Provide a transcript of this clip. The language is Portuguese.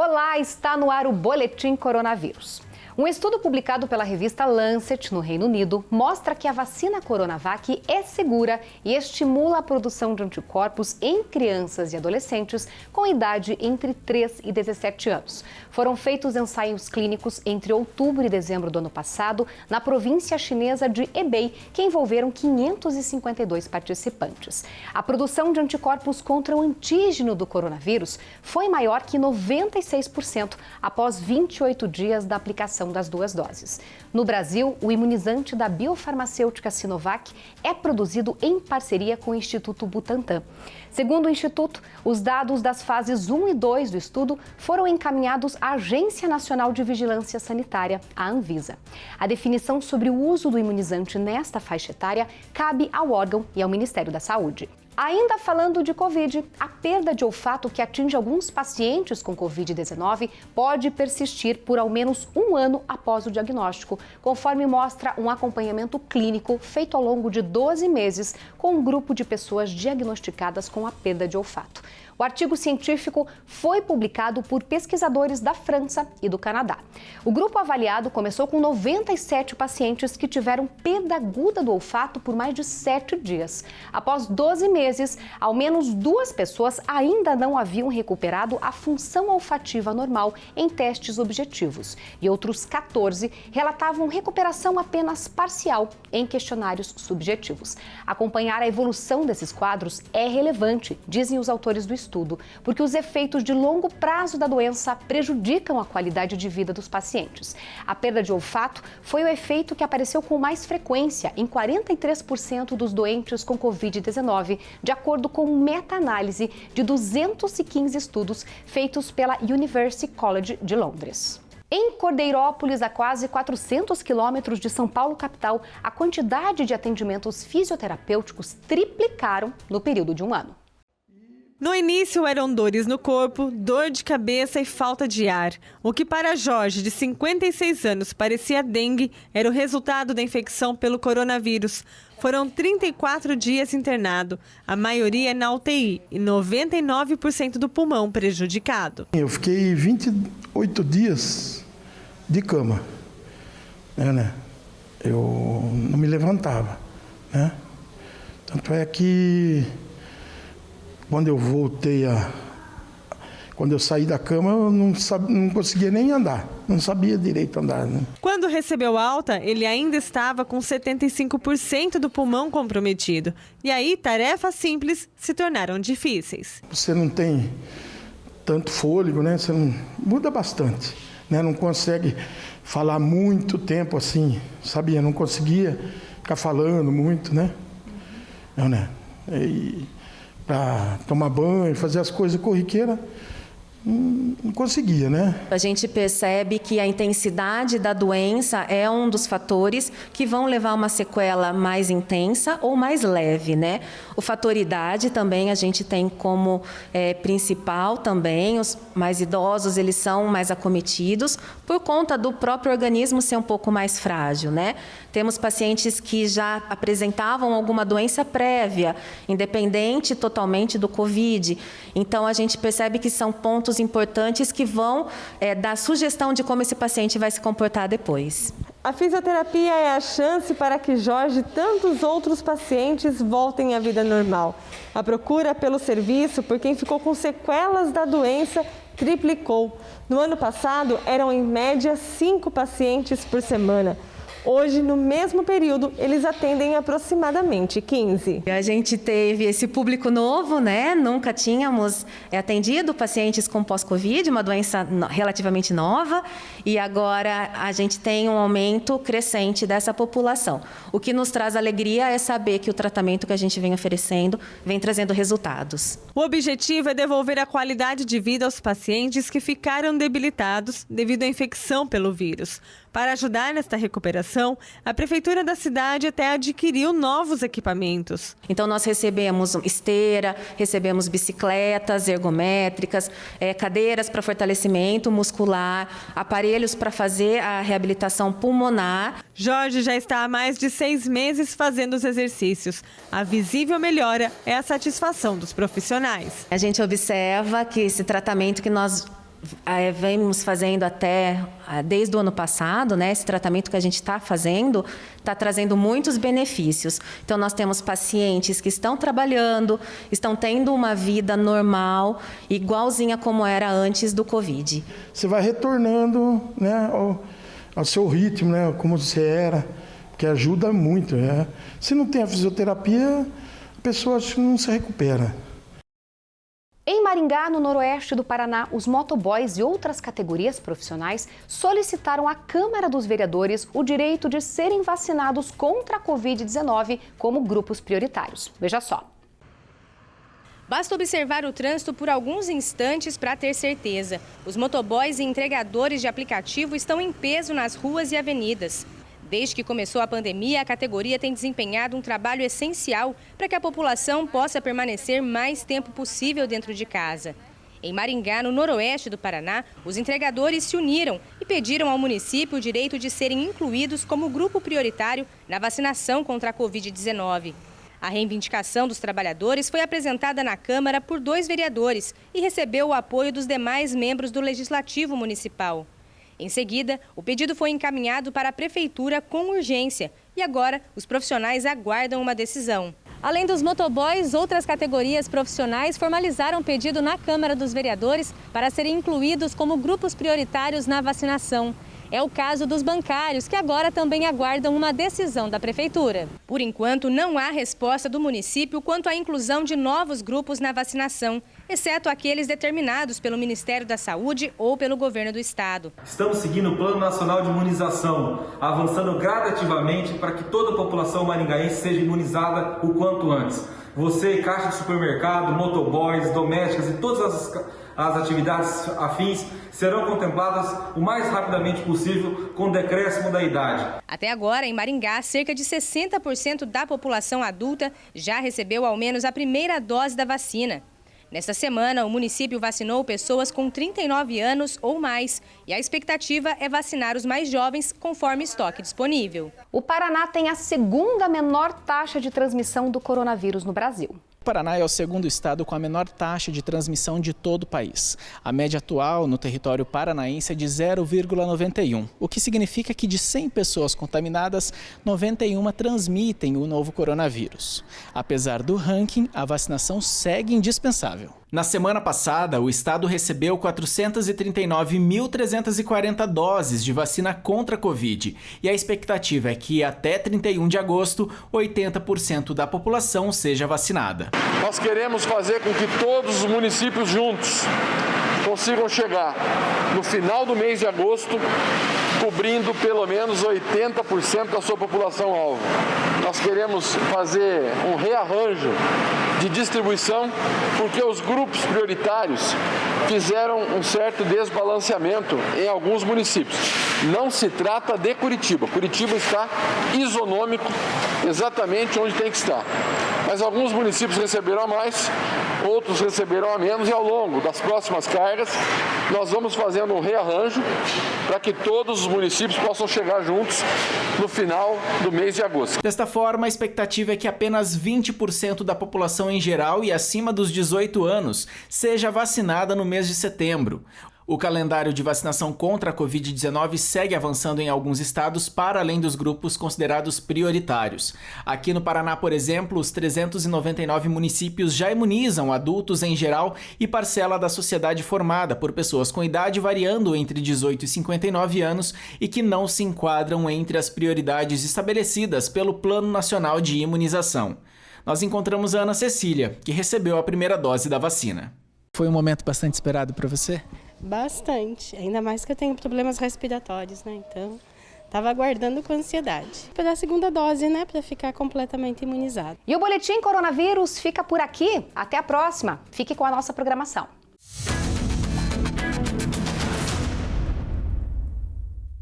Olá, está no ar o Boletim Coronavírus. Um estudo publicado pela revista Lancet, no Reino Unido, mostra que a vacina Coronavac é segura e estimula a produção de anticorpos em crianças e adolescentes com idade entre 3 e 17 anos. Foram feitos ensaios clínicos entre outubro e dezembro do ano passado na província chinesa de Hebei, que envolveram 552 participantes. A produção de anticorpos contra o antígeno do coronavírus foi maior que 96% após 28 dias da aplicação das 2 doses. No Brasil, o imunizante da biofarmacêutica Sinovac é produzido em parceria com o Instituto Butantan. Segundo o Instituto, os dados das fases 1 e 2 do estudo foram encaminhados à Agência Nacional de Vigilância Sanitária, a Anvisa. A definição sobre o uso do imunizante nesta faixa etária cabe ao órgão e ao Ministério da Saúde. Ainda falando de Covid, a perda de olfato que atinge alguns pacientes com Covid-19 pode persistir por ao menos 1 ano após o diagnóstico, conforme mostra um acompanhamento clínico feito ao longo de 12 meses com um grupo de pessoas diagnosticadas com a perda de olfato. O artigo científico foi publicado por pesquisadores da França e do Canadá. O grupo avaliado começou com 97 pacientes que tiveram perda aguda do olfato por mais de 7 dias. Após 12 meses, ao menos 2 pessoas ainda não haviam recuperado a função olfativa normal em testes objetivos e outros 14 relatavam recuperação apenas parcial em questionários subjetivos. Acompanhar a evolução desses quadros é relevante, dizem os autores do estudo, porque os efeitos de longo prazo da doença prejudicam a qualidade de vida dos pacientes. A perda de olfato foi o efeito que apareceu com mais frequência em 43% dos doentes com Covid-19, de acordo com meta-análise de 215 estudos feitos pela University College de Londres. Em Cordeirópolis, a quase 400 quilômetros de São Paulo capital, a quantidade de atendimentos fisioterapêuticos triplicaram no período de 1 ano. No início eram dores no corpo, dor de cabeça e falta de ar. O que para Jorge, de 56 anos, parecia dengue, era o resultado da infecção pelo coronavírus. Foram 34 dias internado, a maioria na UTI e 99% do pulmão prejudicado. Eu fiquei 28 dias de cama, Eu não me levantava, Tanto é que quando eu saí da cama, eu não conseguia nem andar, não sabia direito andar. Quando recebeu alta, ele ainda estava com 75% do pulmão comprometido. E aí, tarefas simples se tornaram difíceis. Você não tem tanto fôlego, Você não muda bastante, Não consegue falar muito tempo assim, sabia? Não conseguia ficar falando muito, E para tomar banho, fazer as coisas corriqueiras, não conseguia, A gente percebe que a intensidade da doença é um dos fatores que vão levar a uma sequela mais intensa ou mais leve, O fator idade também a gente tem como principal também. Os mais idosos, eles são mais acometidos por conta do próprio organismo ser um pouco mais frágil, Temos pacientes que já apresentavam alguma doença prévia, independente totalmente do Covid. Então, a gente percebe que são pontos importantes que vão dar sugestão de como esse paciente vai se comportar depois. A fisioterapia é a chance para que Jorge e tantos outros pacientes voltem à vida normal. A procura pelo serviço por quem ficou com sequelas da doença triplicou. No ano passado, eram em média 5 pacientes por semana. Hoje, no mesmo período, eles atendem aproximadamente 15. A gente teve esse público novo, Nunca tínhamos atendido pacientes com pós-Covid, uma doença relativamente nova, e agora a gente tem um aumento crescente dessa população. O que nos traz alegria é saber que o tratamento que a gente vem oferecendo vem trazendo resultados. O objetivo é devolver a qualidade de vida aos pacientes que ficaram debilitados devido à infecção pelo vírus. Para ajudar nesta recuperação, a Prefeitura da cidade até adquiriu novos equipamentos. Então, nós recebemos esteira, recebemos bicicletas ergométricas, cadeiras para fortalecimento muscular, aparelhos para fazer a reabilitação pulmonar. Jorge já está há mais de 6 meses fazendo os exercícios. A visível melhora é a satisfação dos profissionais. A gente observa que esse tratamento que nós vemos fazendo até desde o ano passado, né? Esse tratamento que a gente está fazendo está trazendo muitos benefícios. Então, nós temos pacientes que estão trabalhando, estão tendo uma vida normal, igualzinha como era antes do Covid. Você vai retornando, né, ao seu ritmo, né, como você era, que ajuda muito. Né? Se não tem a fisioterapia, a pessoa não se recupera. Em Maringá, no noroeste do Paraná, os motoboys e outras categorias profissionais solicitaram à Câmara dos Vereadores o direito de serem vacinados contra a Covid-19 como grupos prioritários. Veja só. Basta observar o trânsito por alguns instantes para ter certeza. Os motoboys e entregadores de aplicativo estão em peso nas ruas e avenidas. Desde que começou a pandemia, a categoria tem desempenhado um trabalho essencial para que a população possa permanecer mais tempo possível dentro de casa. Em Maringá, no noroeste do Paraná, os entregadores se uniram e pediram ao município o direito de serem incluídos como grupo prioritário na vacinação contra a Covid-19. A reivindicação dos trabalhadores foi apresentada na Câmara por 2 vereadores e recebeu o apoio dos demais membros do Legislativo Municipal. Em seguida, o pedido foi encaminhado para a Prefeitura com urgência e agora os profissionais aguardam uma decisão. Além dos motoboys, outras categorias profissionais formalizaram pedido na Câmara dos Vereadores para serem incluídos como grupos prioritários na vacinação. É o caso dos bancários, que agora também aguardam uma decisão da Prefeitura. Por enquanto, não há resposta do município quanto à inclusão de novos grupos na vacinação, exceto aqueles determinados pelo Ministério da Saúde ou pelo Governo do Estado. Estamos seguindo o Plano Nacional de Imunização, avançando gradativamente para que toda a população maringaense seja imunizada o quanto antes. Você, caixa de supermercado, motoboys, domésticas e todas as atividades afins serão contempladas o mais rapidamente possível com o decréscimo da idade. Até agora, em Maringá, cerca de 60% da população adulta já recebeu ao menos a primeira dose da vacina. Nesta semana, o município vacinou pessoas com 39 anos ou mais e a expectativa é vacinar os mais jovens conforme estoque disponível. O Paraná tem a segunda menor taxa de transmissão do coronavírus no Brasil. O Paraná é o segundo estado com a menor taxa de transmissão de todo o país. A média atual no território paranaense é de 0,91, o que significa que de 100 pessoas contaminadas, 91 transmitem o novo coronavírus. Apesar do ranking, a vacinação segue indispensável. Na semana passada, o estado recebeu 439.340 doses de vacina contra a Covid e a expectativa é que até 31 de agosto, 80% da população seja vacinada. Nós queremos fazer com que todos os municípios juntos consigam chegar no final do mês de agosto cobrindo pelo menos 80% da sua população-alvo. Nós queremos fazer um rearranjo de distribuição porque os grupos prioritários fizeram um certo desbalanceamento em alguns municípios. Não se trata de Curitiba. Curitiba está isonômico exatamente onde tem que estar. Mas alguns municípios receberam a mais, outros receberam a menos e ao longo das próximas cargas nós vamos fazendo um rearranjo para que todos os municípios possam chegar juntos no final do mês de agosto. Desta forma, a expectativa é que apenas 20% da população em geral e acima dos 18 anos seja vacinada no mês de setembro. O calendário de vacinação contra a Covid-19 segue avançando em alguns estados para além dos grupos considerados prioritários. Aqui no Paraná, por exemplo, os 399 municípios já imunizam adultos em geral e parcela da sociedade formada por pessoas com idade variando entre 18 e 59 anos e que não se enquadram entre as prioridades estabelecidas pelo Plano Nacional de Imunização. Nós encontramos a Ana Cecília, que recebeu a primeira dose da vacina. Foi um momento bastante esperado para você? Bastante, ainda mais que eu tenho problemas respiratórios, né? Então, estava aguardando com ansiedade. Para a segunda dose, né? Para ficar completamente imunizado. E o Boletim Coronavírus fica por aqui. Até a próxima. Fique com a nossa programação.